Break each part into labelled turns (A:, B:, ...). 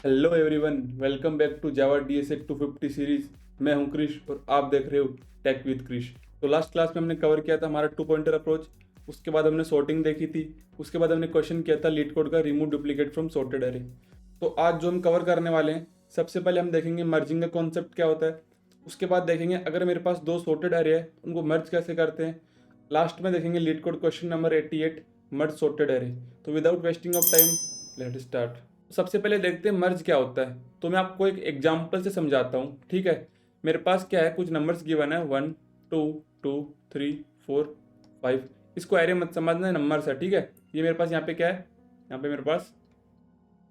A: Hello everyone, welcome back to Java DSA 250 series. मैं हूं क्रिश और आप देख रहे हो टेक विद क्रिश। तो लास्ट क्लास में हमने कवर किया था हमारा 2 पॉइंटर अप्रोच। उसके बाद हमने सॉर्टिंग देखी थी। उसके बाद हमने क्वेश्चन किया था लीड कोड का remove duplicate from sorted array. तो आज जो हम कवर करने वाले हैं, सबसे पहले हम देखेंगे मर्जिंग का कॉन्सेप्ट क्या होता है। उसके बाद देखेंगे अगर मेरे पास दो सॉर्टेड एरे है उनको मर्ज कैसे करते हैं। लास्ट में देखेंगे लीड कोड क्वेश्चन नंबर 88, मर्ज सॉर्टेड एरे। तो without wasting of time let start. सबसे पहले देखते हैं मर्ज क्या होता है। तो मैं आपको एक एग्जांपल से समझाता हूँ, ठीक है। मेरे पास क्या है, कुछ नंबर्स गिवन है 1 2 2 3 4 5। इसको एरे मत समझना, नंबर्स है, ठीक है। ये मेरे पास यहाँ पे क्या है, यहाँ पे मेरे पास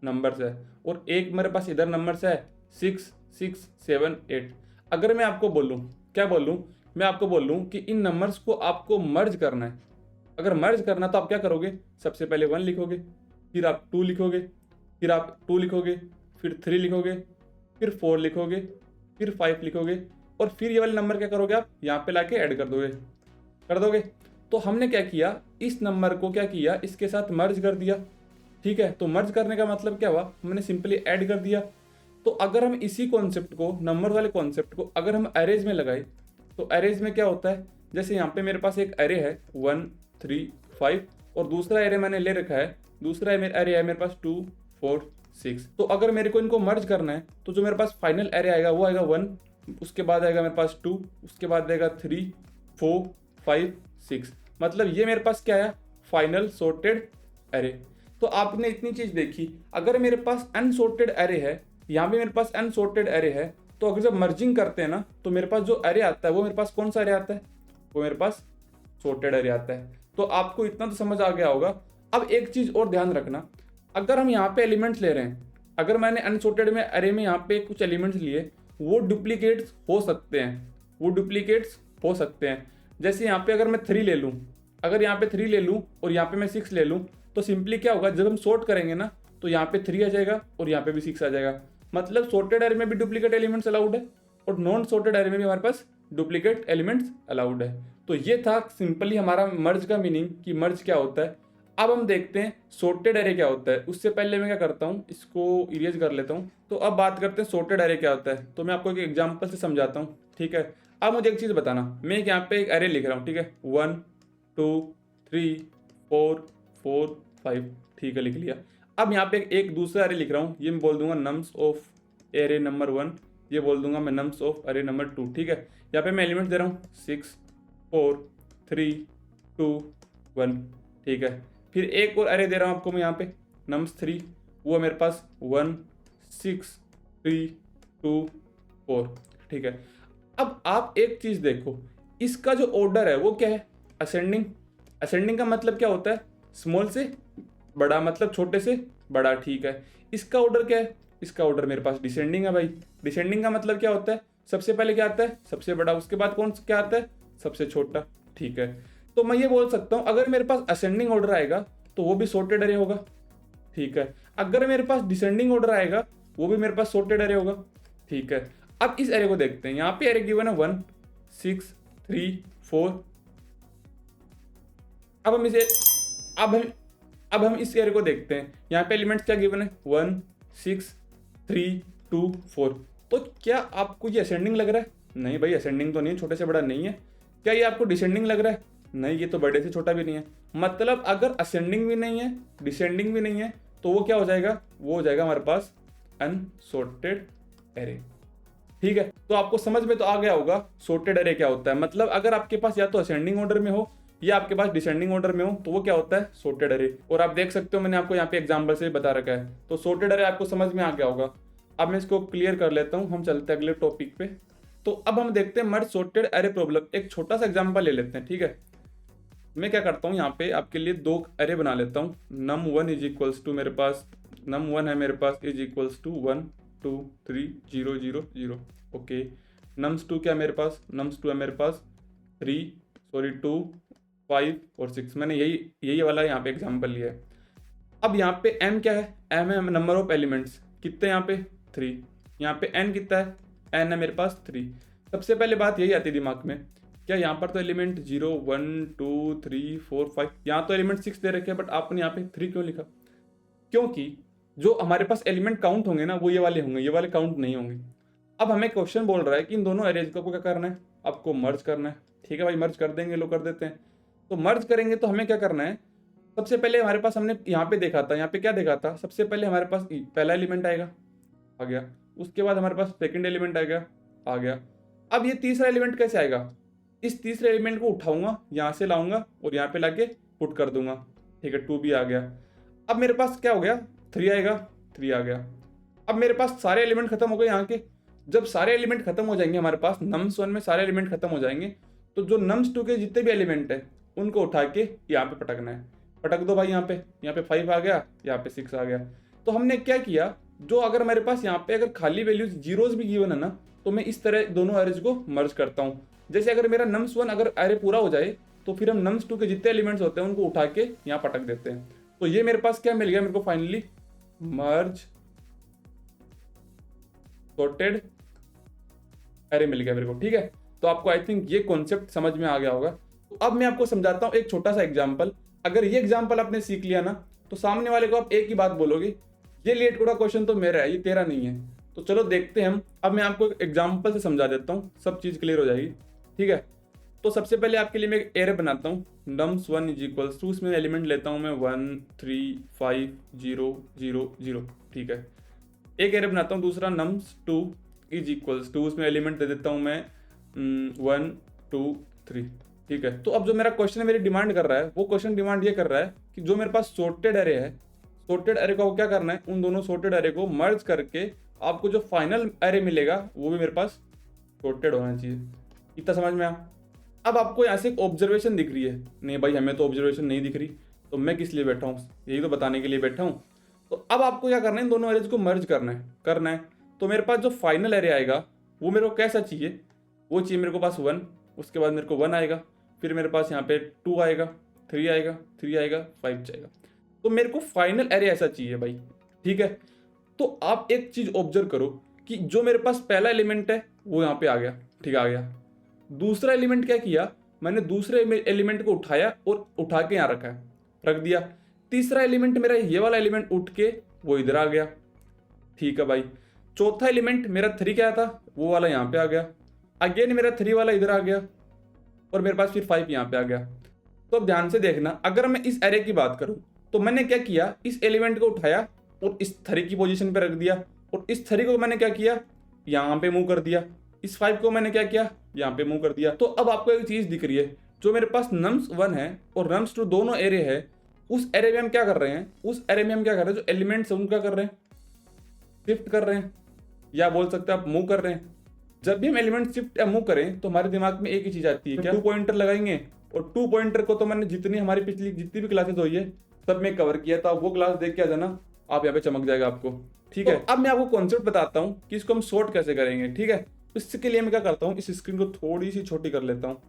A: नंबर्स है और एक मेरे पास इधर नंबर्स है 6 6 7 8। अगर मैं आपको बोलूँ, क्या बोलूँ, मैं आपको बोलूँ कि इन नंबर्स को आपको मर्ज करना है। अगर मर्ज करना तो आप क्या करोगे, सबसे पहले 1 लिखोगे, फिर आप 2 लिखोगे, फिर आप 2 लिखोगे, फिर 3 लिखोगे, फिर 4 लिखोगे, फिर 5 लिखोगे और फिर ये वाले नंबर क्या करोगे, आप यहाँ पे लाके ऐड कर दोगे। तो हमने क्या किया, इस नंबर को क्या किया, इसके साथ मर्ज कर दिया, ठीक है। तो मर्ज करने का मतलब क्या हुआ, हमने सिंपली ऐड कर दिया। तो अगर हम इसी कॉन्सेप्ट को, नंबर वाले कॉन्सेप्ट को अगर हम अरेज में लगाए तो अरेज में क्या होता है, जैसे यहाँ पे मेरे पास एक अरे है 1 3 5 और दूसरा एरे मैंने ले रखा है, दूसरा एरे है मेरे पास 2 4 6। तो अगर मेरे को इनको मर्ज करना है तो जो मेरे पास फाइनल एरे आएगा वो आएगा 1, उसके बाद आएगा मेरे पास 2, उसके बाद आएगा 3 4 5 6। मतलब ये मेरे पास क्या आया, फाइनल सॉर्टेड एरे। तो आपने इतनी चीज देखी, अगर मेरे पास अनसॉर्टेड एरे है, यहाँ भी मेरे पास अनसॉर्टेड एरे है, तो अगर जब मर्जिंग करते हैं ना तो मेरे पास जो एरे आता है वो मेरे पास कौन सा एरे आता है, वो मेरे पास सॉर्टेड एरे आता है। तो आपको इतना तो समझ आ गया होगा। अब एक चीज और ध्यान रखना, अगर हम यहाँ पे एलिमेंट्स ले रहे हैं, अगर मैंने अनसॉर्टेड में एरे में यहाँ पे कुछ एलिमेंट्स लिए, वो डुप्लीकेट्स हो सकते हैं, वो डुप्लीकेट्स हो सकते हैं। जैसे यहाँ पे अगर मैं 3 ले लूँ, अगर यहाँ पे 3 ले लूँ और यहाँ पे मैं 6 ले लूँ, तो सिंपली क्या होगा, जब हम सॉर्ट करेंगे ना तो यहाँ पे 3 आ जाएगा और यहाँ पे भी 6 आ जाएगा। मतलब सॉर्टेड एरे में भी डुप्लीकेट एलिमेंट्स अलाउड है और नॉन सॉर्टेड एरे में भी हमारे पास डुप्लीकेट एलिमेंट्स अलाउड है। तो ये था सिंपली हमारा मर्ज का मीनिंग कि मर्ज क्या होता है। अब हम देखते हैं सॉर्टेड एरे क्या होता है। उससे पहले मैं क्या करता हूँ, इसको इरेज कर लेता हूँ। तो अब बात करते हैं सॉर्टेड एरे क्या होता है। तो मैं आपको एक एग्जांपल से समझाता हूँ, ठीक है। अब मुझे एक चीज़ बताना, मैं यहाँ पे एक एरे लिख रहा हूँ, ठीक है, 1 2 3 4 4 5, ठीक है, लिख लिया। अब यहाँ पे एक दूसरा एरे लिख रहा हूँ, ये मैं बोल दूंगा नम्स ऑफ एरे नंबर 1, ये बोल दूंगा मैं नम्स ऑफ एरे नंबर 2, ठीक है। यहाँ पे मैं एलिमेंट दे रहा हूँ 6 4 3 2 1, ठीक है। फिर एक और एरे दे रहा हूँ आपको मैं यहाँ पे नम्स 3, वो है मेरे पास 1 6 3 2 4, ठीक है। अब आप एक चीज देखो, इसका जो ऑर्डर है वो क्या है, असेंडिंग। असेंडिंग का मतलब क्या होता है, स्मॉल से बड़ा, मतलब छोटे से बड़ा, ठीक है। इसका ऑर्डर क्या है, इसका ऑर्डर मेरे पास डिसेंडिंग है भाई। डिसेंडिंग का मतलब क्या होता है, सबसे पहले क्या आता है, सबसे बड़ा, उसके बाद कौन क्या आता है, सबसे छोटा, ठीक है। तो मैं ये बोल सकता हूं अगर मेरे पास असेंडिंग ऑर्डर आएगा तो वो भी सॉर्टेड एरे होगा, ठीक है। अगर मेरे पास डिसेंडिंग ऑर्डर आएगा वो भी मेरे पास सॉर्टेड एरे होगा, ठीक है। अब इस एरे को देखते हैं, यहाँ पे एरे गिवन है 1 6 3 4। अब हम इसे अब हम इस एरे को देखते हैं, यहाँ पे एलिमेंट्स क्या गिवन है 1 6 3 2 4। तो क्या आपको ये असेंडिंग लग रहा है, नहीं भाई असेंडिंग तो नहीं, छोटे से बड़ा नहीं है। क्या ये आपको डिसेंडिंग लग रहा है, नहीं ये तो बड़े से छोटा भी नहीं है। मतलब अगर असेंडिंग भी नहीं है डिसेंडिंग भी नहीं है तो वो क्या हो जाएगा, वो हो जाएगा हमारे पास अनसॉर्टेड एरे, ठीक है। तो आपको समझ में तो आ गया होगा सॉर्टेड एरे क्या होता है। मतलब अगर आपके पास या तो असेंडिंग ऑर्डर में हो या आपके पास डिसेंडिंग ऑर्डर में हो तो वो क्या होता है, सॉर्टेड एरे। और आप देख सकते हो मैंने आपको यहाँ पे एग्जांपल से बता रखा है। तो सॉर्टेड एरे आपको समझ में आ गया होगा। अब मैं इसको क्लियर कर लेता हूँ, हम चलते हैं अगले टॉपिक पे। तो अब हम देखते हैं मर्ज सॉर्टेड एरे प्रॉब्लम। एक छोटा सा एग्जाम्पल ले लेते हैं, ठीक है। मैं क्या करता हूँ, यहाँ पे आपके लिए 2 एरे बना लेता हूँ। num1 इज इक्वल्स टू, मेरे पास num1 है मेरे पास, is equals to 1 2 3 0 0 0, okay. nums2 क्या मेरे पास, nums2 है मेरे पास 2 5 और 6। मैंने यही वाला यहाँ पे एग्जाम्पल लिया है। अब यहाँ पे m क्या है, m है नंबर ऑफ एलिमेंट्स, कितने यहाँ पे 3। यहाँ पे n कितना है, n है मेरे पास 3। सबसे पहले बात यही आती है दिमाग में, क्या यहाँ पर तो एलिमेंट 0 1 2 3 4 5, यहाँ तो एलिमेंट 6 दे रखे हैं, बट आपने यहाँ पे 3 क्यों लिखा। क्योंकि जो हमारे पास एलिमेंट काउंट होंगे ना वो ये वाले होंगे, ये वाले काउंट नहीं होंगे। अब हमें क्वेश्चन बोल रहा है कि इन दोनों एरेज को क्या करना है, आपको मर्ज करना है। ठीक है भाई, मर्ज कर देंगे, लो कर देते हैं। तो मर्ज करेंगे तो हमें क्या करना है, सबसे पहले हमारे पास हमने यहाँ पे देखा था, यहाँ पे क्या देखा था, सबसे पहले हमारे पास पहला एलिमेंट आएगा, आ गया। उसके बाद हमारे पास सेकंड एलिमेंट आएगा, आ गया। अब ये तीसरा एलिमेंट कैसे आएगा, इस तीसरे एलिमेंट को उठाऊंगा, यहाँ से लाऊंगा और यहाँ पे लाके पुट कर दूंगा। ठीक है, 2 भी आ गया। अब मेरे पास क्या हो गया, 3 आएगा, 3 आ गया। अब मेरे पास सारे एलिमेंट खत्म हो गए यहाँ के। जब सारे एलिमेंट खत्म हो जाएंगे हमारे पास, नम्स 1 में सारे एलिमेंट खत्म हो जाएंगे, तो जो नम्स 2 के जितने भी एलिमेंट है उनको उठा के यहाँ पे पटकना है। पटक दो भाई, यहाँ पे 5 आ गया, यहाँ पे 6 आ गया। तो हमने क्या किया, जो अगर मेरे पास यहाँ पे अगर खाली वैल्यूज जीरोज भी गिवन है ना, तो मैं इस तरह दोनों एरेज को मर्ज करता हूँ। जैसे अगर मेरा नम्स 1 अगर एरे पूरा हो जाए तो फिर हम नम्स 2 के जितने एलिमेंट्स होते हैं उनको उठा के यहाँ पटक देते हैं। तो ये मेरे पास क्या मिल गया मेरे को फाइनली, मर्ज सॉर्टेड एरे मिल गया मेरे को। ठीक है, तो आपको आई थिंक ये कॉन्सेप्ट समझ में आ गया होगा। तो अब मैं आपको समझाता हूँ एक छोटा सा एग्जाम्पल। अगर ये एग्जाम्पल आपने सीख लिया ना, तो सामने वाले को आप एक ही बात बोलोगे, ये लेट कोडा क्वेश्चन तो मेरा है, ये तेरा नहीं है। तो चलो देखते हैं हम। अब मैं आपको एक एग्जाम्पल से समझा देता हूँ, सब चीज़ क्लियर हो जाएगी। ठीक है, तो सबसे पहले आपके लिए मैं एक एरे बनाता हूँ, nums 1 इज इक्वल्स टू, उसमें एलिमेंट लेता हूँ मैं 1 3 5 0 0 0। ठीक है, एक एरे बनाता हूँ दूसरा nums 2 इज इक्वल्स टू, उसमें एलिमेंट दे देता हूँ मैं 1 2 3। ठीक है, तो अब जो मेरा क्वेश्चन मेरी डिमांड कर रहा है, वो क्वेश्चन डिमांड ये कर रहा है कि जो मेरे पास सॉर्टेड एरे है, सॉर्टेड एरे को क्या करना है, उन दोनों सॉर्टेड एरे को मर्ज करके आपको जो फाइनल एरे मिलेगा वो भी मेरे पास सॉर्टेड होना चाहिए। इतना समझ में आया। अब आपको यहाँ से एक ऑब्जर्वेशन दिख रही है, नहीं भाई हमें तो ऑब्जर्वेशन नहीं दिख रही, तो मैं किस लिए बैठा हूँ, यही तो बताने के लिए बैठा हूँ। तो अब आपको क्या करना है, इन दोनों एरेज को मर्ज करना है। तो मेरे पास जो फाइनल एरे आएगा वो मेरे को कैसा चाहिए, वो चाहिए मेरे को पास 1, उसके बाद मेरे को 1 आएगा, फिर मेरे पास यहाँ पे 2 आएगा, 3 आएगा, 3 आएगा, 5 जाएगा। तो मेरे को फाइनल एरे ऐसा चाहिए भाई। ठीक है, तो आप एक चीज ऑब्जर्व करो कि जो मेरे पास पहला एलिमेंट है वो यहाँ पे आ गया, ठीक आ गया। दूसरा एलिमेंट क्या किया, मैंने दूसरे एलिमेंट को उठाया और उठा के यहाँ रखा है, रख दिया। तीसरा एलिमेंट मेरा ये वाला एलिमेंट उठ के वो इधर आ गया। ठीक है भाई, चौथा एलिमेंट मेरा 3 क्या था, वो वाला यहाँ पे आ गया। अगेन मेरा 3 वाला इधर आ गया और मेरे पास फिर 5 यहाँ पे आ गया। तो अब ध्यान से देखना, अगर मैं इस एरे की बात करूं तो मैंने क्या किया, इस एलिमेंट को उठाया और इस 3 की पोजीशन पे रख दिया, और इस 3 को मैंने क्या किया, यहाँ पे मूव कर दिया। इस 5 को मैंने क्या किया, यहाँ पे मूव कर दिया। तो अब आपको एक चीज दिख रही है, जो मेरे पास nums 1 है और nums 2 दोनों एरे है, उस एरे में हम क्या कर रहे हैं, उस एरे में हम क्या कर रहे हैं, जो एलिमेंट्स है उनका कर रहे हैं, शिफ्ट कर रहे हैं, या बोल सकते हैं आप मूव कर रहे हैं। जब भी हम एलिमेंट शिफ्ट या मूव करें तो हमारे दिमाग में एक ही चीज आती है, क्या 2 पॉइंटर लगाएंगे। और 2 पॉइंटर को तो मैंने जितनी हमारी पिछली जितनी भी क्लासेस हुई है सब में कवर किया था, वो क्लास देख के आ जाना, आप यहाँ पे चमक जाएगा आपको। ठीक है, अब मैं आपको कॉन्सेप्ट बताता हूँ कि इसको हम सॉर्ट कैसे करेंगे। ठीक है, इसके लिए मैं क्या करता हूँ, इस स्क्रीन को थोड़ी सी छोटी कर लेता हूँ।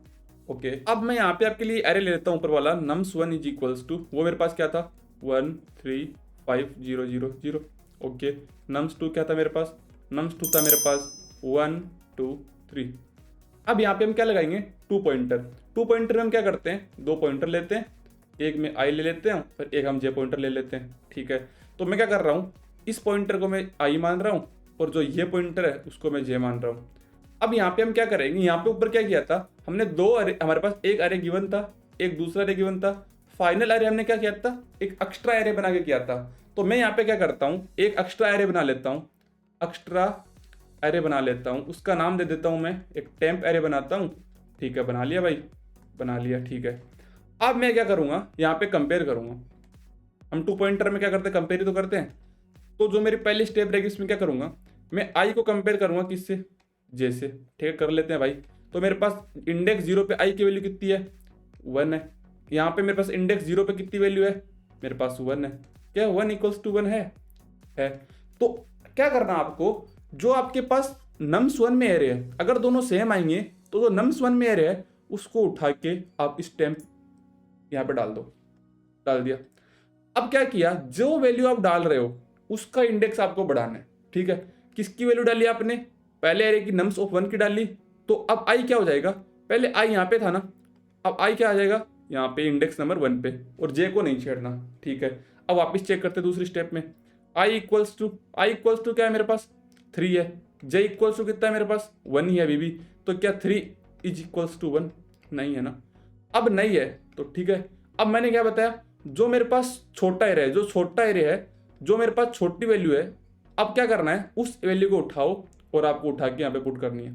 A: ओके, अब मैं यहाँ पे आपके लिए एरे ले लेता हूँ, ऊपर वाला nums 1 इज इक्वल्स टू, वो मेरे पास क्या था 1 3 5 0 0 0। ओके, nums 2 क्या था मेरे पास, nums 2 था मेरे पास 1 2 3। अब यहाँ पे हम क्या लगाएंगे, 2 पॉइंटर। 2 पॉइंटर में हम क्या करते हैं, 2 पॉइंटर लेते हैं, एक में आई ले लेते हैं और एक हम जे पॉइंटर ले लेते हैं। ठीक है, तो मैं क्या कर रहा हूँ, इस पॉइंटर को मैं आई मान रहा हूँ और जो ये पॉइंटर है उसको मैं जे मान रहा हूँ। अब यहाँ पे हम क्या करेंगे, यहाँ पे ऊपर क्या किया था हमने, 2 अरे, हमारे पास एक अरे गिवन था, एक दूसरा अरे गिवन था। फाइनल अरे हमने क्या किया था, एक एक्स्ट्रा अरे बना के किया था। तो मैं यहाँ पे क्या करता हूँ, एक एक्स्ट्रा अरे बना लेता हूँ, एक्स्ट्रा अरे बना लेता हूँ, उसका नाम दे देता हूँ मैं, एक टेम्प अरे बनाता हूँ। ठीक है, बना लिया भाई, बना लिया। ठीक है, अब मैं क्या करूँगा, यहाँ पे कंपेयर करूँगा। हम 2 पॉइंटर में क्या करते हैं, कंपेयर ही तो करते हैं। तो जो मेरी पहली स्टेप रहेगी इसमें क्या करूँगा, मैं आई को कंपेयर करूँगा किससे, जे से। ठीक है, कर लेते हैं भाई। तो मेरे पास इंडेक्स 0 पे आई की वैल्यू कितनी है, 1 है। यहाँ पे मेरे पास इंडेक्स 0 पे कितनी वैल्यू है, मेरे पास 1 है। क्या 1 इक्वल्स टू 1 है। तो क्या करना आपको, जो आपके पास nums 1 में एरे है, अगर दोनों सेम आएंगे तो जो nums 1 में एरे है उसको उठा के आप इस टेम्प यहाँ पे डाल दो, डाल दिया। अब क्या किया, जो वैल्यू आप डाल रहे हो उसका इंडेक्स आपको बढ़ाना है। ठीक है, किसकी वैल्यू डाली आपने, पहले एरे की nums of 1 की डाली, तो अब आई क्या हो जाएगा, पहले आई यहाँ पे था ना, अब आई क्या आ जाएगा यहाँ पे इंडेक्स नंबर 1 पे, और जे को नहीं छेड़ना। ठीक है, अब वापस चेक करते दूसरी स्टेप में, आई इक्वल्स टू क्या है मेरे पास 3 है, जे इक्वल्स टू कितना है मेरे पास 1 ही है अभी भी, तो क्या 3 इज इक्वल्स टू 1 नहीं है ना। अब नहीं है तो ठीक है। अब मैंने क्या बताया, जो मेरे पास छोटा एरे है, जो छोटा एरे है, जो मेरे पास छोटी वैल्यू है, अब क्या करना है उस वैल्यू को उठाओ और आपको उठा के यहाँ पे पुट करनी है।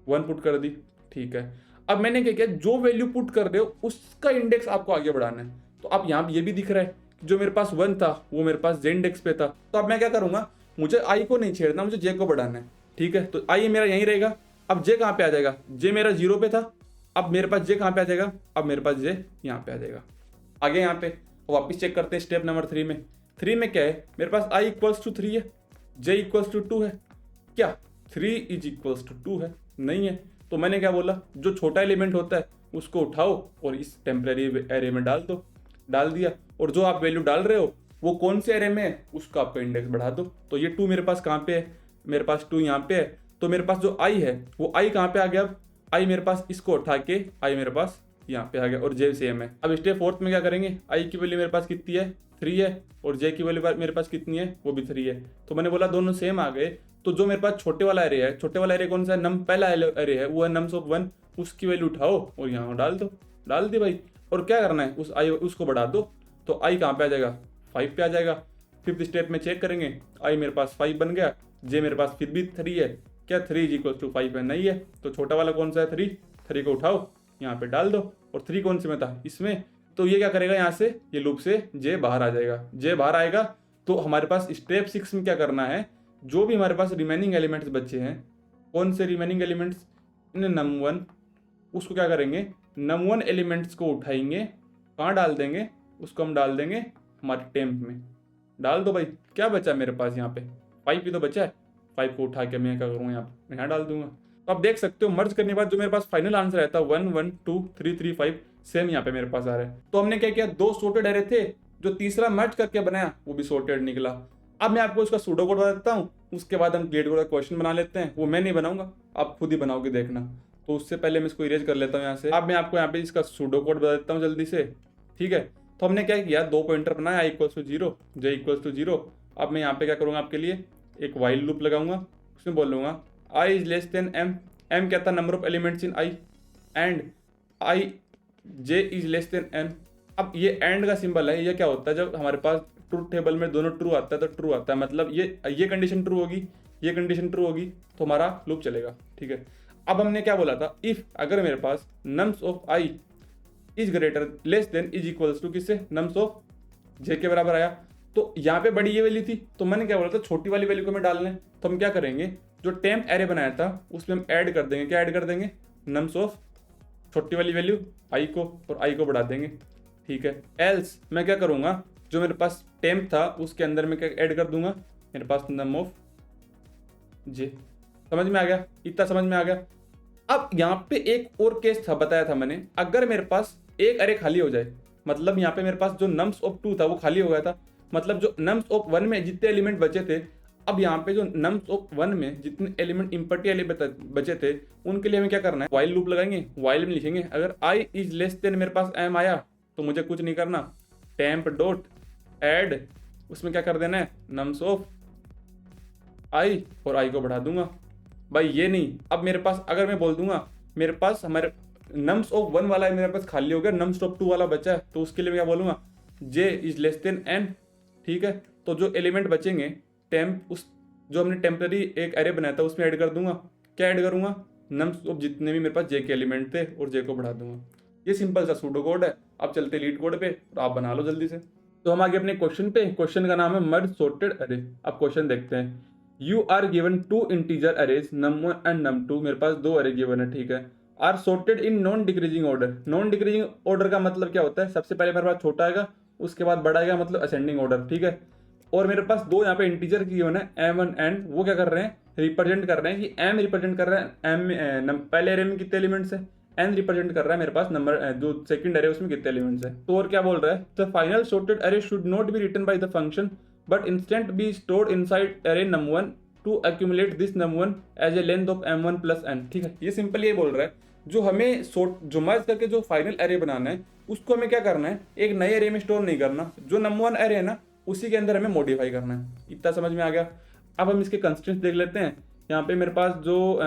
A: 1 पुट कर दी, ठीक है। अब मैंने क्या किया, जो वैल्यू पुट कर रहे हो उसका इंडेक्स आपको आगे बढ़ाना है। तो अब यहाँ ये भी दिख रहा है कि जो मेरे पास 1 था वो मेरे पास जे इंडेक्स पे था, तो अब मैं क्या करूंगा, मुझे आई को नहीं छेड़ना, मुझे जे को बढ़ाना है, ठीक है। तो आई मेरा यहीं रहेगा। अब जे कहाँ पे आ जाएगा, जे मेरा 0 पे था, अब मेरे पास जे कहाँ पे आ जाएगा, अब मेरे पास जे यहाँ पे आ जाएगा। आगे यहाँ पे वापस चेक करते हैं स्टेप नंबर 3 में। 3 में क्या है, मेरे पास आई इक्वल्स टू 3 है, जे इक्वल्स टू 2 है, क्या 3 इज इक्वल्स टू 2 है, नहीं है। तो मैंने क्या बोला, जो छोटा एलिमेंट होता है उसको उठाओ और इस टेम्परेरी एरे में डाल दो, डाल दिया। और जो आप वैल्यू डाल रहे हो वो कौन से एरे में है उसका आपका इंडेक्स बढ़ा दो। तो ये 2 मेरे पास कहाँ पे है, मेरे पास 2 यहाँ पे है, तो मेरे पास जो आई है वो आई कहाँ पे आ गया, अब आई मेरे पास इसको उठा के आई मेरे पास यहाँ पे आ गया, और जे सेम है। अब स्टेप 4 में क्या करेंगे, आई की वैल्यू मेरे पास कितनी है 3 है, और जे की वैल्यू मेरे पास कितनी है वो भी 3 है। तो मैंने बोला दोनों सेम आ गए, तो जो मेरे पास छोटे वाला एरे है, छोटे वाला एरे कौन सा है, नम पहला एरे है वो है नम्स ऑफ 1, उसकी वैल्यू उठाओ और यहाँ डाल दो, डाल दी भाई। और क्या करना है, उस आई उसको बढ़ा दो, तो आई कहाँ पे आ जाएगा 5 पे आ जाएगा। 5th स्टेप में चेक करेंगे, आई मेरे पास 5 बन गया, जे मेरे पास फिर भी 3 है, क्या 3 इज इक्वल टू 5 है, नहीं है। तो छोटा वाला कौन सा है 3 को उठाओ यहाँ पे डाल दो, और 3 कौन से में था इसमें, तो ये क्या करेगा यहाँ से, ये लूप से जे बाहर आ जाएगा। जे बाहर आएगा तो हमारे पास स्टेप 6 में क्या करना है, जो भी हमारे पास रिमेनिंग एलिमेंट्स बचे हैं, कौन से रिमेनिंग एलिमेंट्स, नम 1, उसको क्या करेंगे, नम 1 एलिमेंट्स को उठाएंगे, कहाँ डाल देंगे, उसको हम डाल देंगे हमारे टेम्प में, डाल दो भाई। क्या बचा मेरे पास यहाँ पे 5 ही तो बचा है, 5 को उठा के मैं क्या करूँगा यहाँ डाल दूंगा। तो आप देख सकते हो मर्ज करने के बाद जो मेरे पास फाइनल आंसर रहता है 1 1 2 3 3 5 सेम यहाँ पे मेरे पास आ रहा है। तो हमने क्या किया, 2 सॉर्टेड एरे थे, जो तीसरा मर्ज करके बनाया वो भी सॉर्टेड निकला। अब मैं आपको इसका सूडो कोड बता देता हूँ, उसके बाद हम गेट कोड का क्वेश्चन बना लेते हैं। वो मैं नहीं बनाऊंगा, आप खुद ही बनाओगे देखना। तो उससे पहले मैं इसको इरेज कर लेता हूँ यहाँ से। अब मैं आपको यहाँ पे इसका सूडो कोड बता देता हूँ जल्दी से, ठीक है। तो हमने क्या किया, 2 पॉइंटर बनाया, I equals to 0, J equals to 0। अब मैं यहाँ पे क्या करूँगा, आपके लिए एक वाइल लूप लगाऊंगा, उसमें बोलूँगा I is less than M, M क्या था number of elements in I, and I J is less than M. अब ये एंड का सिंबल है, ये क्या होता है, जब हमारे पास ट्रूथ टेबल में दोनों ट्रू आता है तो ट्रू आता है, मतलब ये कंडीशन ट्रू होगी, ये कंडीशन ट्रू होगी तो हमारा लूप चलेगा, ठीक है। अब हमने क्या बोला था, इफ अगर मेरे पास nums of I is greater less than is equals to किससे, नम्स ऑफ जे के बराबर आया। तो यहाँ पे बड़ी ये वैल्यू थी, तो मैंने क्या बोला था छोटी वाली वैल्यू को हमें डालना है। तो हम क्या करेंगे, जो टेम्प एरे बनाया था उसमें हम ऐड कर देंगे, क्या ऐड कर देंगे, नम्स ऑफ छोटी वाली वैल्यू आई को, और आई को बढ़ा देंगे, ठीक है। एल्स मैं क्या करूँगा, जो मेरे पास टेम्प था उसके अंदर में क्या ऐड कर दूंगा, मेरे पास नम ऑफ जे। समझ में आ गया, इतना समझ में आ गया। अब यहाँ पे एक और केस था, बताया था मैंने, अगर मेरे पास एक अरे खाली हो जाए, मतलब यहाँ पे मेरे पास जो नम्स ऑफ 2 था वो खाली हो गया था, मतलब जो नम्स ऑफ 1 में जितने एलिमेंट बचे थे, अब यहाँ पे जो नम्स ऑफ 1 में जितने एलिमेंट इम्पर्टी एलिमेंट बचे थे उनके लिए हमें क्या करना है, वाइल लूप लगाएंगे। वाइल में लिखेंगे अगर आई इज लेस देन मेरे पास एम आया तो मुझे कुछ नहीं करना, टेम्प डॉट ऐड, उसमें क्या कर देना है, नम्स ऑफ आई, और आई को बढ़ा दूंगा भाई। ये नहीं, अब मेरे पास अगर मैं बोल दूंगा मेरे पास हमारे नम्स ऑफ 1 वाला है मेरे पास खाली हो गया, नम्स ऑफ 2 वाला बचा है, तो उसके लिए मैं क्या बोलूंगा, जे इज लेस देन एन, ठीक है। तो जो एलिमेंट बचेंगे टेम्प, उस जो हमने टेम्पररी एक एरे बनाया था उसमें ऐड कर दूंगा, क्या ऐड करूंगा, नम्स ऑफ जितने भी मेरे पास जे के एलिमेंट थे और जे को बढ़ा दूंगा। ये सिंपल सा सूडो कोड है। अब चलते लीड कोड पे, तो आप बना लो जल्दी से। तो हम आगे अपने क्वेश्चन पे, क्वेश्चन का नाम है मर्ज सॉर्टेड अरे। अब क्वेश्चन देखते हैं, you are given 2 integer arrays num1 and num2, मेरे पास 2 अरे गिवन है, ठीक है। Are sorted in non decreasing order. Non decreasing order का मतलब क्या होता है, सबसे पहले मेरे पास छोटा आएगा उसके बाद बड़ा आएगा, मतलब असेंडिंग ऑर्डर, ठीक है। और मेरे पास 2 यहाँ पे इंटीजर की गिवन है m1 एंड, वो क्या कर रहे हैं, रिप्रेजेंट कर रहे हैं कि m रिप्रेजेंट कर रहा है m में पहले एरे में कितने एलिमेंट्स है, n रिप्रेजेंट कर रहा है मेरे पास नंबर जो सेकंड एरे उसमें कितने एलिमेंट्स है। तो और क्या बोल रहा है, the final sorted array should not be returned by the function but instead be stored inside array num1 to accumulate this num1 as a length of m1 plus n, ठीक है। ये सिंपल ये बोल रहा है, जो हमें जो मर्ज करके जो फाइनल एरे बनाना है उसको हमें क्या करना है, एक नए एरे में स्टोर नहीं करना। जो num1 एरे है ना उसी के अंदर हमें मॉडिफाई करना है। इतना समझ में आ गया। अब हम इसके कंस्ट्रेंट्स देख लेते हैं। यहाँ पे मेरे पास जो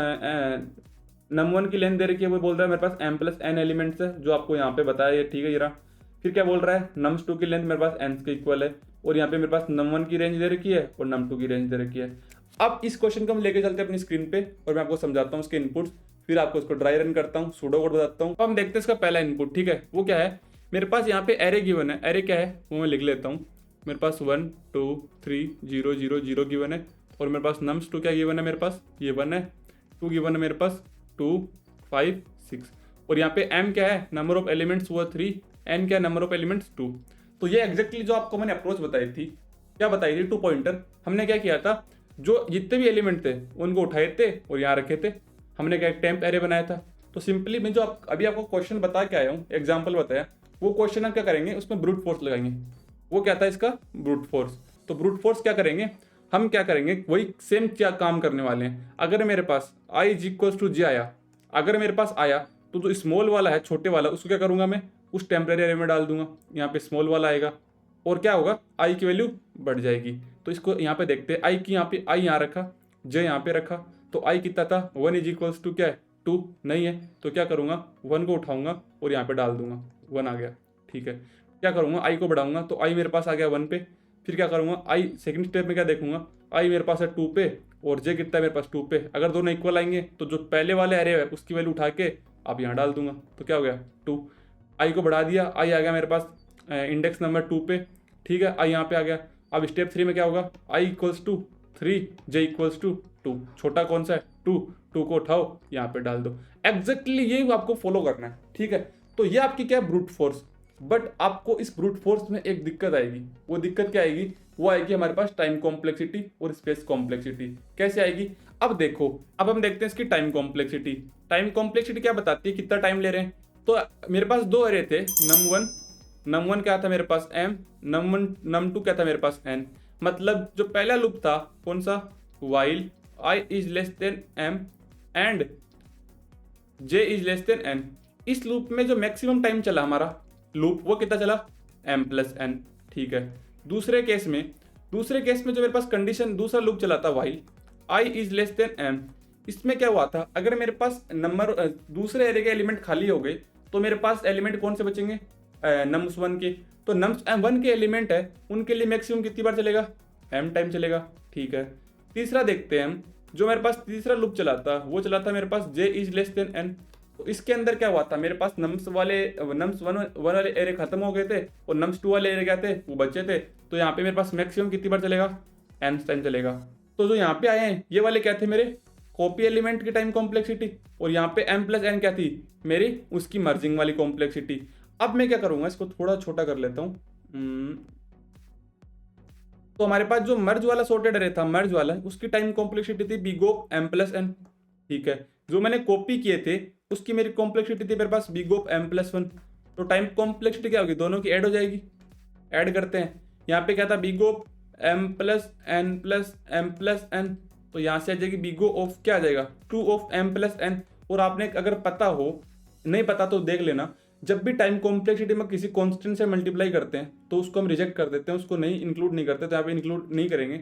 A: num1 की लेंथ दे रखी है वो बोल रहा है मेरे पास m+n एलिमेंट्स है, जो आपको यहाँ पे बताया ये ठीक है। ये रहा। फिर क्या बोल रहा है, nums2 की लेंथ मेरे पास n के इक्वल है, और यहाँ पे मेरे पास num1 की रेंज दे रखी है और num2 की रेंज दे रखी है। अब इस क्वेश्चन को हम लेके चलते हैं अपनी स्क्रीन पे और मैं आपको समझाता हूँ उसके इनपुट्स, फिर आपको उसको ड्राई रन करता हूँ, सूडो कोड बताता हूँ। अब हम देखते हैं इसका पहला इनपुट, ठीक है। वो क्या है, मेरे पास यहाँ पे एरे गिवन है। एरे क्या है वो मैं लिख लेता हूँ। मेरे पास 1 2 3 0 0 0 गिवन है, और मेरे पास nums2 क्या गिवन है, मेरे पास ये 1 है, 2 गिवन है मेरे पास 2 5 6, और यहाँ पे m क्या है, नंबर ऑफ एलिमेंट्स वो 3, n क्या है, नंबर ऑफ एलिमेंट्स 2। तो ये एग्जैक्टली जो आपको मैंने अप्रोच बताई थी, क्या बताई थी, 2 पॉइंटर। हमने क्या किया था, जो जितने भी एलिमेंट थे उनको उठाए थे और यहाँ रखे थे। हमने क्या एक टेम्प एरे बनाया था। तो सिंपली मैं जो अभी आपको क्वेश्चन बता के आया हूँ, एग्जाम्पल बताया, वो क्वेश्चन हम क्या करेंगे, उसमें ब्रूट फोर्स लगाएंगे। वो क्या था इसका, ब्रूट फोर्स। तो ब्रूट फोर्स क्या करेंगे, हम क्या करेंगे, वही सेम क्या काम करने वाले हैं। अगर मेरे पास i = j आया, अगर मेरे पास आया तो जो स्मॉल वाला है, छोटे वाला, उसको क्या करूंगा मैं, उस टेम्परेरी एरे में डाल दूंगा। यहाँ पे स्मॉल वाला आएगा और क्या होगा, i की वैल्यू बढ़ जाएगी। तो इसको यहाँ पे देखते हैं, i की यहाँ पे i यहाँ रखा, j यहाँ पे रखा, तो i कितना था, 1 = क्या है, 2 नहीं है, तो क्या करूँगा, 1 को उठाऊंगा और यहाँ पे डाल दूंगा, 1 आ गया, ठीक है। क्या करूँगा, i को बढ़ाऊंगा तो i मेरे पास आ गया 1 पे। फिर क्या करूँगा, i सेकंड स्टेप में क्या देखूंगा, i मेरे पास है 2 पे और j कितना है मेरे पास 2 पे। अगर दोनों इक्वल आएंगे तो जो पहले वाले एरे है उसकी वैल्यू उठा के अब यहाँ डाल दूंगा, तो क्या हो गया 2। i को बढ़ा दिया, i आ गया मेरे पास इंडेक्स नंबर 2 पे, ठीक है, i यहाँ पे आ गया। अब स्टेप 3 में क्या होगा, i = 3, j = 2, छोटा कौन सा है 2, 2 को उठाओ यहाँ पे डाल दो। एग्जैक्टली यही आपको फॉलो करना है, ठीक है। तो ये आपकी क्या है, ब्रूट फोर्स। बट आपको इस ब्रूट फोर्स में एक दिक्कत आएगी। वो दिक्कत क्या आएगी, वो आएगी हमारे पास टाइम कॉम्प्लेक्सिटी और स्पेस कॉम्प्लेक्सिटी। कैसे आएगी, अब देखो, अब हम देखते हैं इसकी टाइम कॉम्प्लेक्सिटी। टाइम कॉम्प्लेक्सिटी क्या बताती है, कितना टाइम ले रहे हैं। तो मेरे पास दो एरे थे, num1 क्या था मेरे पास m, num2 क्या था मेरे पास n। मतलब जो पहला लूप था कौन सा, while i > m and j > n। इस लूप में जो मैक्सिमम टाइम चला हमारा लूप, वो कितना चला, m+n, ठीक है। दूसरे केस में जो मेरे पास कंडीशन दूसरा लूप चला था while i > m, इसमें क्या हुआ था, अगर मेरे पास नंबर दूसरे एरे के एलिमेंट खाली हो गए तो मेरे पास एलिमेंट कौन से बचेंगे, nums1 के। तो nums1 के एलिमेंट है, उनके लिए मैक्सिमम कितनी बार चलेगा, m टाइम चलेगा, ठीक है। तीसरा देखते हैं हम, जो मेरे पास तीसरा लूप चला था वो चला था मेरे पास j > n। तो इसके अंदर क्या हुआ था, मेरे पास nums1 वाले एरे खत्म हो गए थे और nums2 वाले एरे क्या थे, वो बचे थे। तो यहाँ पे मेरे पास मैक्सिमम कितनी बार चलेगा, n टाइम चलेगा। तो जो यहाँ पे आए हैं ये वाले क्या थे, मेरे कॉपी एलिमेंट की टाइम कॉम्प्लेक्सिटी, और यहाँ पे m+n क्या थी, मेरी उसकी मर्जिंग वाली कॉम्प्लेक्सिटी। अब मैं क्या करूँगा, इसको थोड़ा छोटा कर लेता हूँ। तो हमारे पास जो मर्ज वाला सॉर्टेड एरे था, मर्ज वाला, उसकी टाइम कॉम्प्लेक्सिटी थी big O m+n, ठीक है। जो मैंने कॉपी किए थे उसकी मेरी कॉम्प्लेक्सिटी थी मेरे पास big O m+1। तो टाइम कॉम्प्लेक्सिटी क्या होगी, दोनों की ऐड हो जाएगी। ऐड करते हैं, यहाँ पे क्या था big O m+n, तो यहाँ से आ जाएगी big O ऑफ क्या आ जाएगा, 2 ऑफ m+n। और आपने अगर पता हो, नहीं पता तो देख लेना, जब भी टाइम कॉम्प्लेक्सिटी में किसी कांस्टेंट से मल्टीप्लाई करते हैं तो उसको हम रिजेक्ट कर देते हैं, उसको नहीं इंक्लूड नहीं करते, तो यहाँ पे इंक्लूड नहीं करेंगे।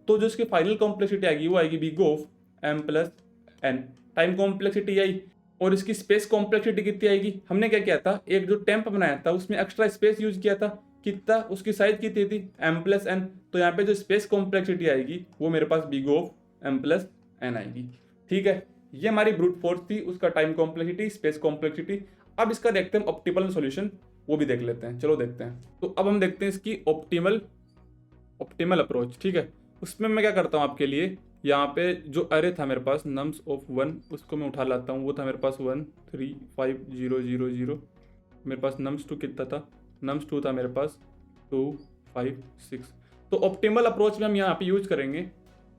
A: तो जो इसकी फाइनल कॉम्प्लेक्सिटी आएगी वो आएगी big O of m+n। Time complexity आई, और इसकी स्पेस कॉम्प्लेक्सिटी कितनी आएगी, हमने क्या किया था, एक जो टेम्प बनाया था उसमें एक्स्ट्रा स्पेस यूज किया था, कितना, उसकी साइज कितनी थी, m+n। तो यहाँ पे जो स्पेस कॉम्प्लेक्सिटी आएगी वो मेरे पास big O ऑफ m+n आएगी, ठीक है। ये हमारी ब्रूट फोर्स थी, उसका टाइम कॉम्प्लेक्सिटी, स्पेस कॉम्प्लेक्सिटी। अब इसका देखते हैं ऑप्टिमल सॉल्यूशन, वो भी देख लेते हैं, चलो देखते हैं। तो अब हम देखते हैं इसकी ऑप्टिमल अप्रोच, ठीक है। उसमें मैं क्या करता हूँ आपके लिए, यहाँ पे जो अरे था मेरे पास nums1, उसको मैं उठा लाता हूँ। वो था मेरे पास 1 3 5 0 0 0। मेरे पास nums2 कितना था, nums2 था मेरे पास 2 5 6। तो ऑप्टिमल अप्रोच में हम यहाँ पे यूज करेंगे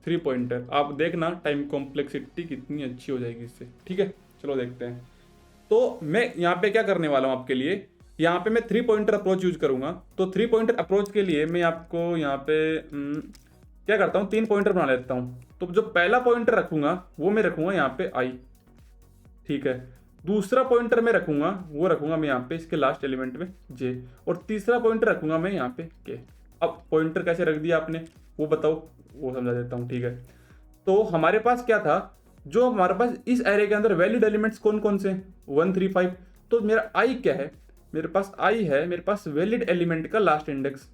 A: 3 पॉइंटर। आप देखना टाइम कॉम्प्लेक्सिटी कितनी अच्छी हो जाएगी इससे, ठीक है। चलो देखते हैं। तो मैं यहाँ पे क्या करने वाला हूँ आपके लिए, यहाँ पे मैं 3 पॉइंटर अप्रोच यूज करूंगा। तो 3 पॉइंटर अप्रोच के लिए मैं आपको यहाँ पे क्या करता हूँ, 3 पॉइंटर बना लेता हूँ। तो जो पहला पॉइंटर रखूंगा वो मैं रखूंगा यहाँ पे i, ठीक है। दूसरा पॉइंटर मैं रखूंगा, वो रखूंगा मैं यहाँ पे इसके लास्ट एलिमेंट में j, और तीसरा पॉइंटर रखूंगा मैं यहाँ पे k। अब पॉइंटर कैसे रख दिया आपने वो बताओ, वो समझा देता हूँ, ठीक है। तो हमारे पास क्या था, जो हमारे पास इस एरे के अंदर वैलिड एलिमेंट्स कौन कौन से हैं, 1 3 5। तो मेरा आई क्या है, मेरे पास आई है, मेरे पास वैलिड एलिमेंट का लास्ट इंडेक्स,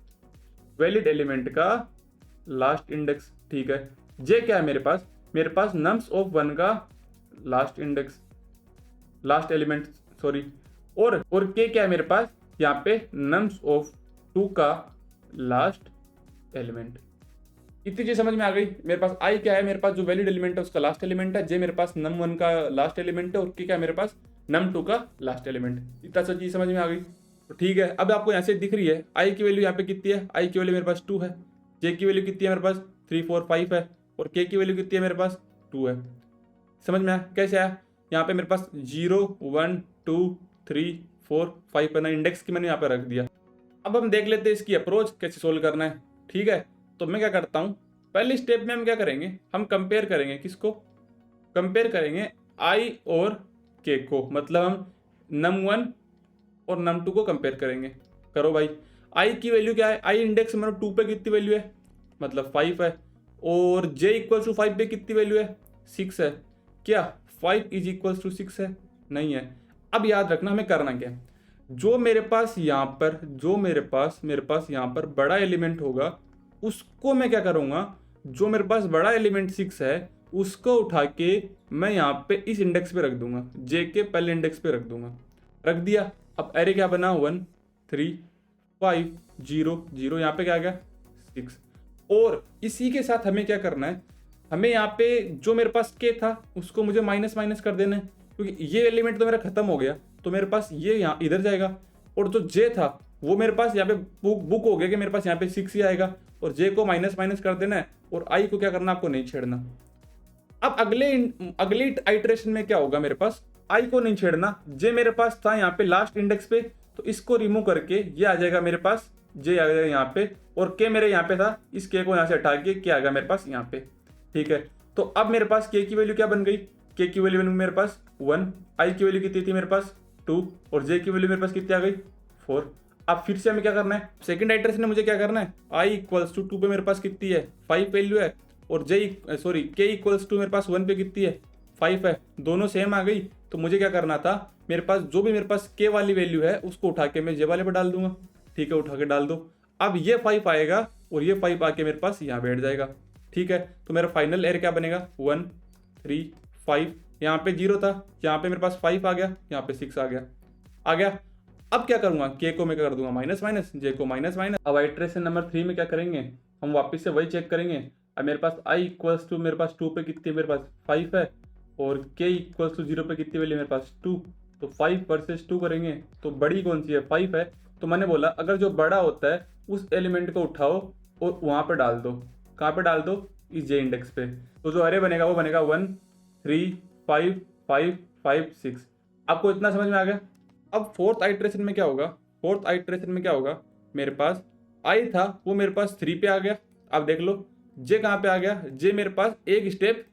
A: वैलिड एलिमेंट का लास्ट इंडेक्स, ठीक है। जे क्या है मेरे पास नम्स ऑफ 1 का last index, last element sorry. और के क्या है मेरे पास यहाँ पे नम्स ऑफ 2 का लास्ट एलिमेंट। इतनी चीज समझ में आ गई। मेरे पास आई क्या है, मेरे पास जो वैलिड एलिमेंट है उसका लास्ट एलिमेंट है, जे मेरे पास नम 1 का लास्ट एलिमेंट है, और के क्या है मेरे पास नम 2 का लास्ट एलिमेंट। इतना सा चीज समझ में आ गई। तो ठीक है, अब आपको यहाँ से दिख रही है आई की वैल्यू यहाँ पे कितनी है, आई की वैल्यू मेरे पास 2 है, जे की वैल्यू कितनी है मेरे पास 3 4 5 है, और के की वैल्यू कितनी है मेरे पास 2 है। समझ में आया कैसे आया, यहाँ पे मेरे पास 0 1 2 3 4 5 है ना, इंडेक्स की मैंने यहाँ पे रख दिया। अब हम देख लेते हैं इसकी अप्रोच कैसे सोल्व करना है, ठीक है। तो मैं क्या करता हूँ, पहले स्टेप में हम क्या करेंगे, हम कंपेयर करेंगे, किसको कंपेयर करेंगे, आई और के को, मतलब हम नम 1 और नम 2 को कंपेयर करेंगे। करो भाई, आई की वैल्यू क्या है, आई इंडेक्स मतलब 2 पे कितनी वैल्यू है, मतलब 5 है, और जे इक्वल टू 5 पे कितनी वैल्यू है 6 है। क्या 5 इज इक्वल टू 6 है, नहीं है। अब याद रखना हमें करना क्या है, जो मेरे पास यहाँ पर जो मेरे पास यहाँ पर बड़ा एलिमेंट होगा उसको मैं क्या करूँगा, जो मेरे पास बड़ा एलिमेंट 6 है उसको उठा के मैं यहाँ पे इस इंडेक्स पे रख दूंगा, जे के पहले इंडेक्स पे रख दूंगा, रख दिया। अब एरे क्या बना 1 3 5 0 0, यहाँ पे क्या आ गया 6। और इसी के साथ हमें क्या करना है, हमें यहाँ पे जो मेरे पास के था उसको मुझे माइनस माइनस कर देना है, क्योंकि ये एलिमेंट तो मेरा खत्म हो गया, तो मेरे पास ये यहाँ इधर जाएगा, और जो जे था वो मेरे पास यहाँ पे बुक हो गया कि मेरे पास यहाँ पे 6 ही आएगा, और जे को माइनस माइनस कर देना है, और आई को क्या करना, आपको नहीं छेड़ना। अब अगले आइटरेशन में क्या होगा, मेरे पास आई को नहीं छेड़ना, जे मेरे पास था यहाँ पे लास्ट इंडेक्स पे, तो इसको रिमूव करके ये आ जाएगा मेरे पास, जे आ जाएगा यहाँ पे, और के मेरे यहाँ पे था, इस के को यहाँ से हटा के क्या आ गया मेरे पास यहाँ पे, ठीक है। तो अब मेरे पास के की वैल्यू क्या बन गई, के की वैल्यू बन गई मेरे पास 1, आई की वैल्यू कितनी थी मेरे पास 2, और जे की वैल्यू मेरे पास कितनी आ गई 4। अब फिर से हमें क्या करना है, सेकंड आइटरेशन में मुझे क्या करना है, आई इक्वल्स टू 2 पे मेरे पास कितनी है 5 वैल्यू है, और के इक्वल्स टू मेरे पास 1 पे कितनी है 5 है, दोनों सेम आ गई। तो मुझे क्या करना था, मेरे पास जो भी मेरे पास के वाली वैल्यू है उसको उठा के मैं जे वाले पे डाल दूंगा, ठीक है, उठा के डाल दो। अब ये 5 आएगा और ये 5 आके मेरे पास यहाँ बैठ जाएगा, ठीक है। तो मेरा फाइनल एयर क्या बनेगा 1 3 5, यहाँ पे 0 था, यहाँ पे मेरे पास 5 आ गया, यहाँ पे 6 आ गया। अब क्या करूंगा, के को मैं क्या कर दूंगा माइनस माइनस, जे को माइनस माइनस। अब आइटरेशन नंबर 3 में क्या करेंगे, हम वापस से वही चेक करेंगे। अब मेरे पास आई इक्वल्स टू मेरे पास 2 पे कितनी, मेरे पास 5 है, और के इक्वल्स टू 0 पे कितनी वैल्यू मेरे पास 2, तो 5 वर्सेस 2 करेंगे, तो बड़ी कौन सी है 5 है। तो मैंने बोला अगर जो बड़ा होता है उस एलिमेंट को उठाओ और वहाँ पे डाल दो, कहाँ पे डाल दो, इस जे इंडेक्स पे। तो जो अरे बनेगा वो बनेगा 1 3 5 5 5 6। आपको इतना समझ में आ गया। अब फोर्थ आइटरेशन में क्या होगा, मेरे पास आई था वो मेरे पास 3 पे आ गया। अब देख लो जे कहाँ पे आ गया, जे मेरे पास एक स्टेप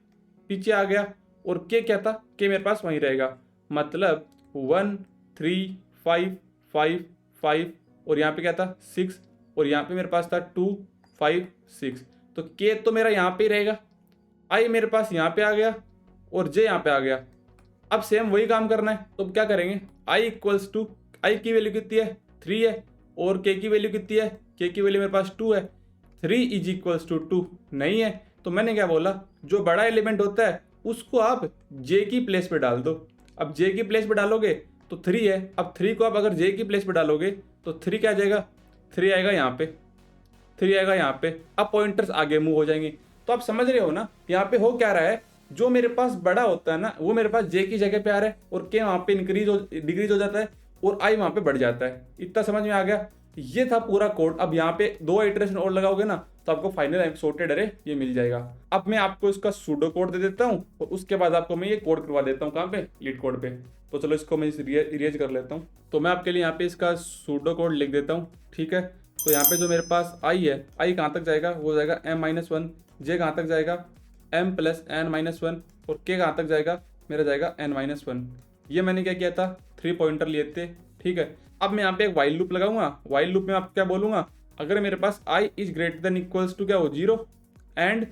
A: पीछे आ गया, और के क्या था, के मेरे पास वहीं रहेगा, मतलब 1 3 5 5 5, और यहाँ पे क्या था 6, और यहाँ पे मेरे पास था 2 5 6, तो के तो मेरा यहाँ पे ही रहेगा। आई मेरे पास यहाँ पे आ गया और जे यहाँ पे आ गया। अब सेम वही काम करना है, तो क्या करेंगे, आई इक्वल्स टू, आई की वैल्यू कितनी है 3 है, और के की वैल्यू कितनी है, के की वैल्यू मेरे पास 2 है, 3 इज इक्वल्स टू 2 नहीं है। तो मैंने क्या बोला, जो बड़ा एलिमेंट होता है उसको आप जे की प्लेस पे डाल दो। अब जे की प्लेस पे डालोगे तो 3 है, अब 3 को आप अगर जे की प्लेस पे डालोगे तो 3 क्या आ जाएगा, 3 आएगा यहाँ पे, 3 आएगा यहाँ पे। अब पॉइंटर्स आगे मूव हो जाएंगे। तो आप समझ रहे हो ना, यहाँ पे हो क्या रहा है, जो मेरे पास बड़ा होता है ना वो मेरे पास जे की जगह पे आ रहा है, और के वहाँ पे डिक्रीज हो जाता है, और आई वहाँ पे बढ़ जाता है। इतना समझ में आ गया। ये था पूरा कोड। अब यहाँ पे 2 आइटरेशन और लगाओगे ना तो आपको फाइनल सॉर्टेड अरे ये मिल जाएगा। अब मैं आपको इसका सूडो कोड दे देता हूँ, और उसके बाद आपको मैं ये कोड करवा देता हूँ, कहाँ पे, लीड कोड पे। तो चलो इसको मैं इरेज कर लेता हूँ। तो मैं आपके लिए यहाँ पे इसका सूडो कोड लिख देता हूँ, ठीक है। तो यहाँ पे जो मेरे पास आई है, आई कहाँ तक जाएगा, वो जाएगा m-1, जे कहाँ तक जाएगा m+n-1, और के कहाँ तक जाएगा, मेरा जाएगा n-1। ये मैंने क्या किया था, 3 पॉइंटर लिए थे, ठीक है। अब मैं यहाँ पे एक वाइल लूप लगाऊंगा। वाइल लूप में आप क्या बोलूंगा, अगर मेरे पास i is greater than equals to क्या हो 0 and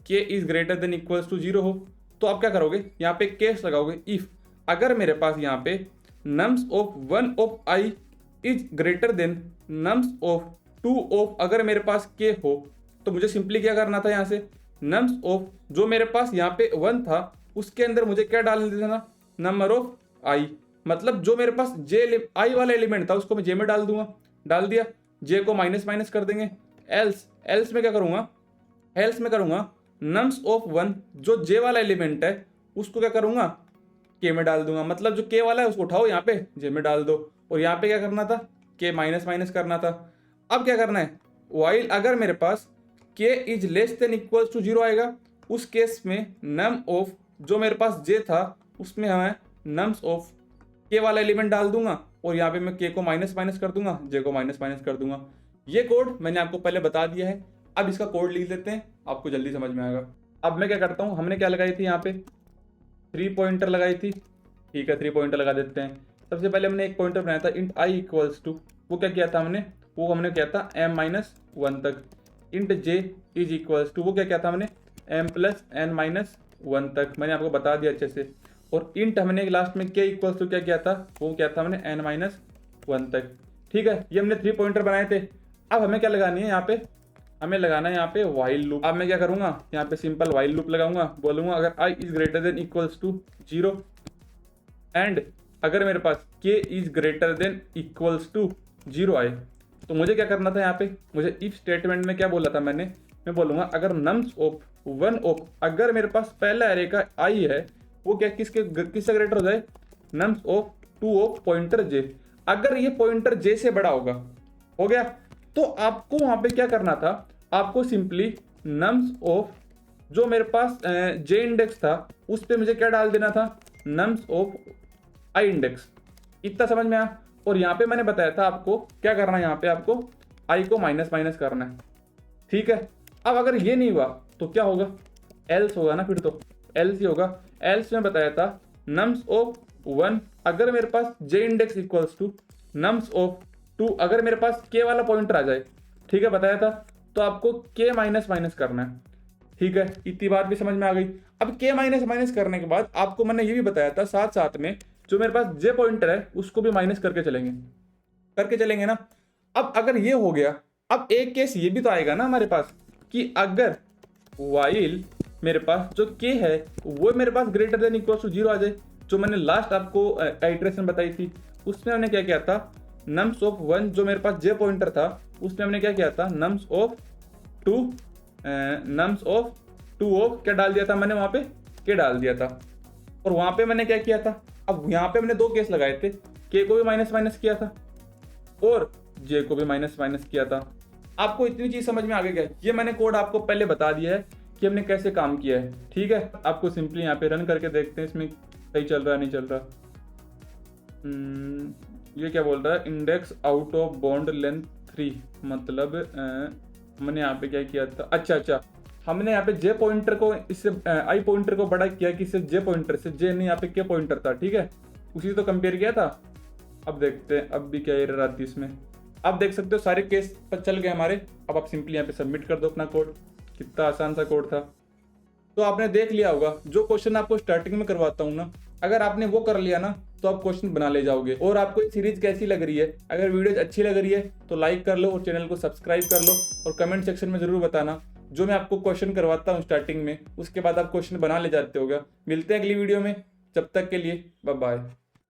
A: k is greater than equals to 0 हो, तो आप क्या करोगे यहाँ पे केस लगाओगे इफ अगर मेरे पास यहाँ पे nums of 1 of i is greater then nums of 2 of अगर मेरे पास k हो, तो मुझे सिंपली क्या करना था यहाँ से नम्स ऑफ जो मेरे पास यहाँ पे 1 था उसके अंदर मुझे क्या डाल देना था नंबर ऑफ i, मतलब जो मेरे पास i वाला एलिमेंट था उसको मैं j में डाल दूंगा, डाल दिया, j को माइनस माइनस कर देंगे, एल्स में क्या करूंगा, एल्स में करूंगा नम्स ऑफ 1 जो j वाला एलिमेंट है उसको क्या करूंगा k में डाल दूंगा, मतलब जो k वाला है उसको उठाओ यहाँ पे j में डाल दो, और यहाँ पे क्या करना था k माइनस माइनस करना था। अब क्या करना है वाइल अगर मेरे पास k is less than equals to 0 आएगा उस केस में नम ऑफ जो मेरे पास j था उसमें हमें नम्स ऑफ k वाला एलिमेंट डाल दूंगा और यहाँ पे मैं k को माइनस माइनस कर दूंगा, j को माइनस माइनस कर दूंगा। ये कोड मैंने आपको पहले बता दिया है, अब इसका कोड लिख लेते हैं, आपको जल्दी समझ में आएगा। अब मैं क्या करता हूँ, हमने क्या लगाई थी यहाँ पे 3 पॉइंटर लगाई थी, ठीक है 3 पॉइंटर लगा देते हैं। सबसे पहले हमने एक पॉइंटर बनाया था इंट i इक्वल्स टू, वो क्या किया था हमने किया था m-1 तक, int j is equals to वो क्या किया था हमने m+n-1 तक, मैंने आपको बता दिया अच्छे से, और इंट हमने लास्ट में k इक्वल्स टू क्या किया था वो क्या था हमने n-1 तक, ठीक है। ये हमने 3 पॉइंटर बनाए थे। अब हमें क्या लगानी है यहाँ पे, हमें लगाना है यहाँ पे वाइल लूप। अब मैं क्या करूँगा यहाँ पे सिंपल वाइल लूप लगाऊंगा, बोलूँगा अगर i is greater than equals to 0 and अगर मेरे पास k is greater than equals to 0 आए, तो मुझे क्या करना था यहाँ पे, मुझे इफ स्टेटमेंट में क्या बोला था मैं बोलूँगा अगर नम्स ऑफ 1 ऑफ अगर मेरे पास पहला एरे का i है वो क्या किससे ग्रेटर हो जाए nums of 2 of pointer j, अगर ये पॉइंटर j से बड़ा होगा, हो गया, तो आपको वहां पे क्या करना था, आपको सिंपली नम्स ऑफ जो मेरे पास j इंडेक्स था उस पे मुझे क्या डाल देना था नम्स ऑफ i इंडेक्स, इतना समझ में आया। और यहाँ पे मैंने बताया था आपको क्या करना है, यहाँ पे आपको i को माइनस माइनस करना है, ठीक है। अब अगर ये नहीं हुआ तो क्या होगा, एल्स होगा ना, फिर तो एल्स ही होगा। एल्स में बताया था नम्स ऑफ 1 अगर मेरे पास j index equals to nums of 2 अगर मेरे पास k वाला पॉइंटर आ जाए, ठीक है, बताया था, तो आपको k माइनस माइनस करना है, ठीक है। इतनी बात भी समझ में आ गई। अब k माइनस माइनस करने के बाद आपको मैंने ये भी बताया था साथ साथ में जो मेरे पास j पॉइंटर है उसको भी माइनस करके चलेंगे ना। अब अगर ये हो गया, अब एक केस ये भी तो आएगा ना हमारे पास कि अगर वाइल मेरे पास जो k है वो मेरे पास ग्रेटर देन इक्वल टू 0 आ जाए, जो मैंने लास्ट आपको आइट्रेशन बताई थी उसमें हमने क्या किया था नम्स ऑफ 1 जो मेरे पास j पॉइंटर था उसमें हमने क्या किया था नम्स ऑफ 2 ऑफ क्या डाल दिया था मैंने वहां पे k डाल दिया था, और वहां पे मैंने क्या किया था, अब यहाँ पे हमने 2 केस लगाए थे, k को भी माइनस माइनस किया था और j को भी माइनस माइनस किया था। आपको इतनी चीज समझ में आ गया, ये मैंने कोड आपको पहले बता दिया है कि हमने कैसे काम किया है, ठीक है। आपको सिंपली यहाँ पे रन करके देखते हैं इसमें सही चल रहा है नहीं चल रहा। ये क्या बोल रहा है, index out of bond length 3, मतलब हमने यहाँ पे क्या किया था, अच्छा हमने यहाँ पे j पॉइंटर को इससे i पॉइंटर को बड़ा किया कि इससे j पॉइंटर से j नहीं यहाँ पे k पॉइंटर था, ठीक है, उसी से तो कंपेयर किया था। अब देखते हैं अब भी क्या एरर आती है इसमें, आप देख सकते हो सारे केस पर चल गए हमारे। अब आप सिंपली यहाँ पे सबमिट कर दो अपना कोड, कितना आसान सा कोड था। तो आपने देख लिया होगा जो क्वेश्चन आपको स्टार्टिंग में करवाता हूँ ना, अगर आपने वो कर लिया ना तो आप क्वेश्चन बना ले जाओगे। और आपको ये सीरीज कैसी लग रही है, अगर वीडियो अच्छी लग रही है तो लाइक कर लो और चैनल को सब्सक्राइब कर लो, और कमेंट सेक्शन में जरूर बताना जो मैं आपको क्वेश्चन करवाता हूँ स्टार्टिंग में, उसके बाद आप क्वेश्चन बना ले जाते होगा। मिलते हैं अगली वीडियो में, जब तक के लिए बाय बाय।